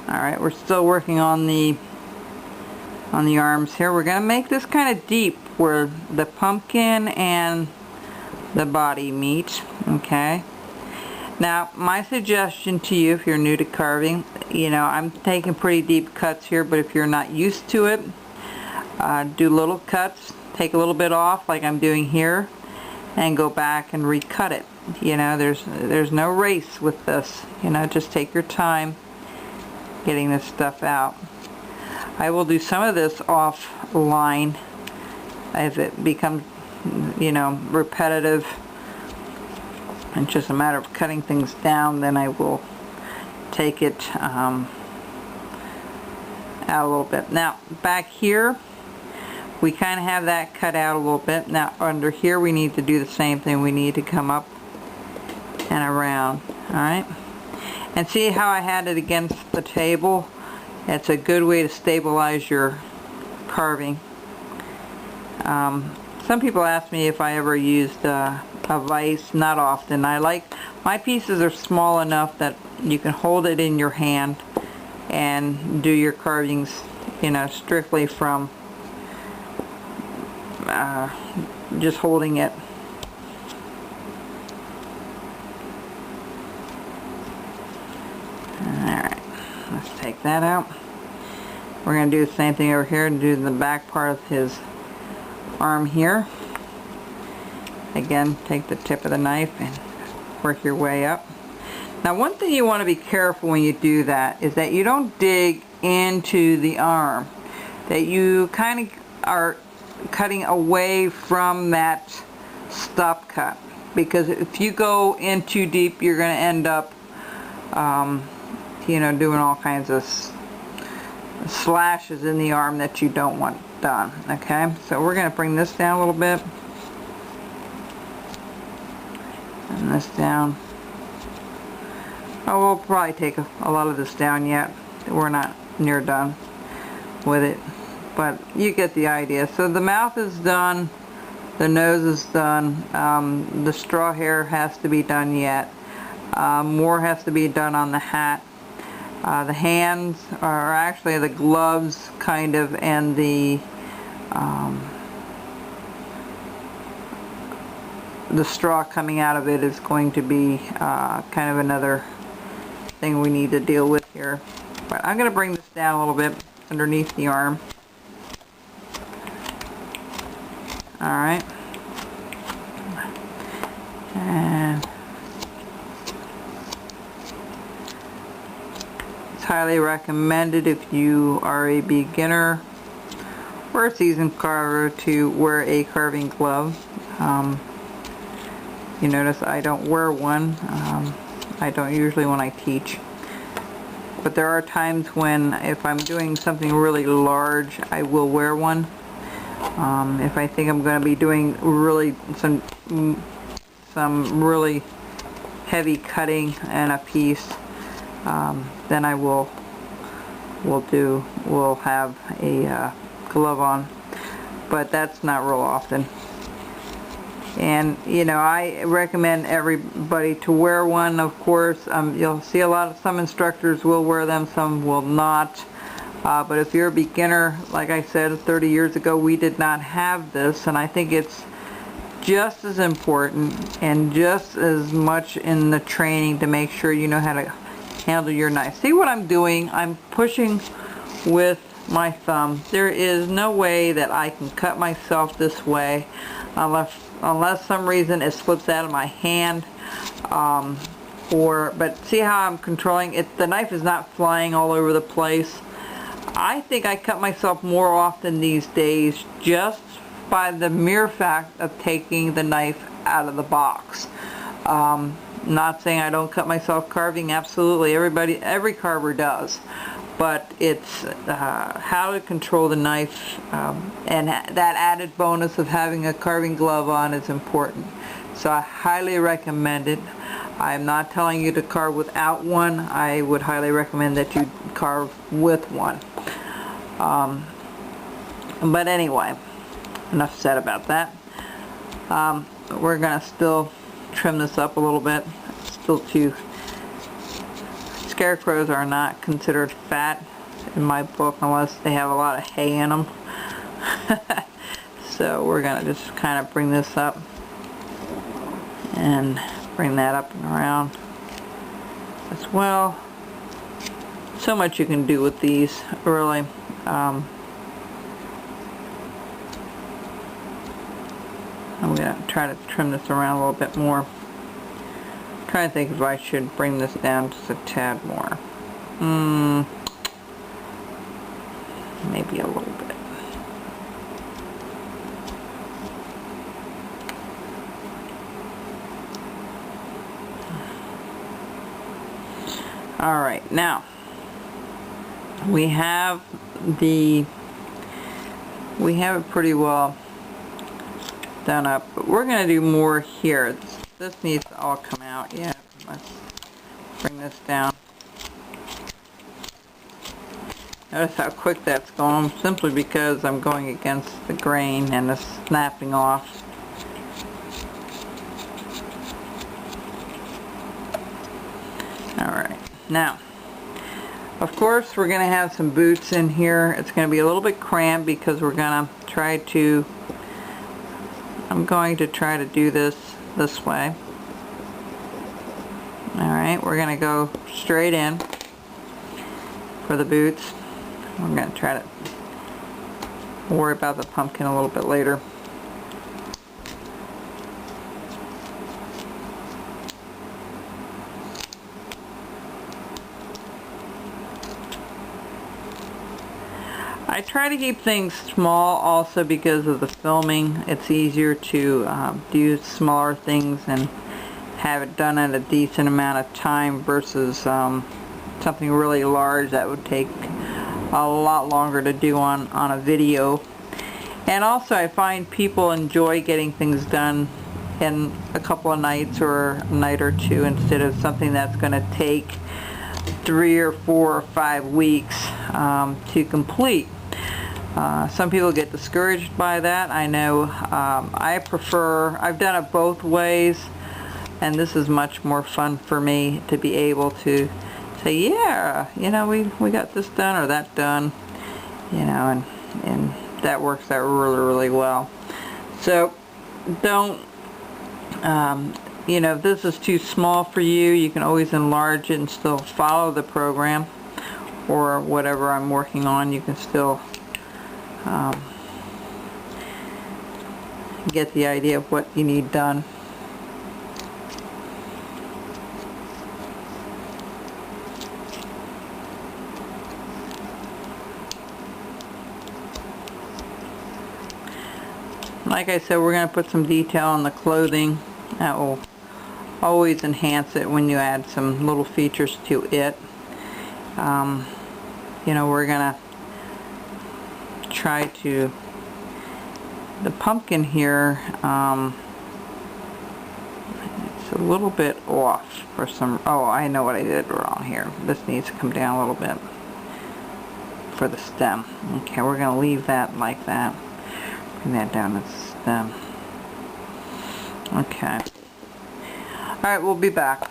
Alright, we're still working on the arms here. We're going to make this kind of deep where the pumpkin and the body meet. Okay. Now, my suggestion to you, if you're new to carving, you know, I'm taking pretty deep cuts here, but if you're not used to it, do little cuts, take a little bit off like I'm doing here, and go back and recut it. You know, there's no race with this. You know, just take your time getting this stuff out. I will do some of this offline as it becomes, you know, repetitive. It's just a matter of cutting things down. Then I will take it out a little bit. Now back here we kind of have that cut out a little bit. Now under here we need to do the same thing. We need to come up and around. Alright, and see how I had it against the table? It's a good way to stabilize your carving. Some people ask me if I ever used a vise. Not often. My pieces are small enough that you can hold it in your hand and do your carvings, you know, strictly from just holding it. Alright, let's take that out. We're going to do the same thing over here and do the back part of his arm here. Again, take the tip of the knife and work your way up. Now one thing you want to be careful when you do that is that you don't dig into the arm. That you kind of are cutting away from that stop cut. Because if you go in too deep, you're going to end up you know, doing all kinds of slashes in the arm that you don't want done. Okay, so we're going to bring this down a little bit. And this down. Oh, we'll probably take a lot of this down yet. We're not near done with it, but you get the idea. So the mouth is done, the nose is done, the straw hair has to be done yet. More has to be done on the hat. The hands are actually the gloves kind of, and the straw coming out of it is going to be kind of another thing we need to deal with here. But I'm going to bring this down a little bit underneath the arm. Alright. And it's highly recommended if you are a beginner or a seasoned carver to wear a carving glove. You notice I don't wear one. I don't usually when I teach. But there are times when if I'm doing something really large, I will wear one. If I think I'm going to be doing really some really heavy cutting in a piece, then I will have a glove on. But that's not real often. And you know, I recommend everybody to wear one. Of course, you'll see some instructors will wear them, some will not. But if you're a beginner, like I said, 30 years ago we did not have this, and I think it's just as important and just as much in the training to make sure you know how to handle your knife. See what I'm doing? I'm pushing with my thumb. There is no way that I can cut myself this way unless some reason it slips out of my hand. But see how I'm controlling it? The knife is not flying all over the place. I think I cut myself more often these days just by the mere fact of taking the knife out of the box. Not saying I don't cut myself carving, absolutely, every carver does. But it's how to control the knife, and that added bonus of having a carving glove on is important. So I highly recommend it. I'm not telling you to carve without one. I would highly recommend that you carve with one. But anyway, enough said about that. We're going to still trim this up a little bit. It's scarecrows are not considered fat in my book unless they have a lot of hay in them. So we're going to just kind of bring this up and bring that up and around as well. So much you can do with these, really. I'm going to try to trim this around a little bit more. I'm trying to think if I should bring this down just a tad more. Maybe a little bit. Alright, now we have it pretty well done up, but we're going to do more here. This needs to all come out. Yeah, let's bring this down. Notice how quick that's going, simply because I'm going against the grain and it's snapping off. Alright, now, of course we're going to have some boots in here. It's going to be a little bit cramped because we're going to try to, I'm going to try to do this way. Alright, we're going to go straight in for the boots. I'm going to try to worry about the pumpkin a little bit later. I try to keep things small also because of the filming. It's easier to do smaller things and have it done in a decent amount of time versus something really large that would take a lot longer to do on a video. And also I find people enjoy getting things done in a couple of nights or a night or two instead of something that's going to take 3 or 4 or 5 weeks to complete. Some people get discouraged by that. I know. I've done it both ways, and this is much more fun for me to be able to say, yeah, you know, we got this done or that done, you know, and that works out really, really well. So don't, you know, if this is too small for you, you can always enlarge it and still follow the program or whatever I'm working on. You can still get the idea of what you need done. Like I said, we're going to put some detail on the clothing. That will always enhance it when you add some little features to it. You know, we're going to try to, the pumpkin here, it's a little bit off for some, oh, I know what I did wrong here. This needs to come down a little bit for the stem. Okay, we're going to leave that like that. Bring that down to the stem. Okay. Alright, we'll be back.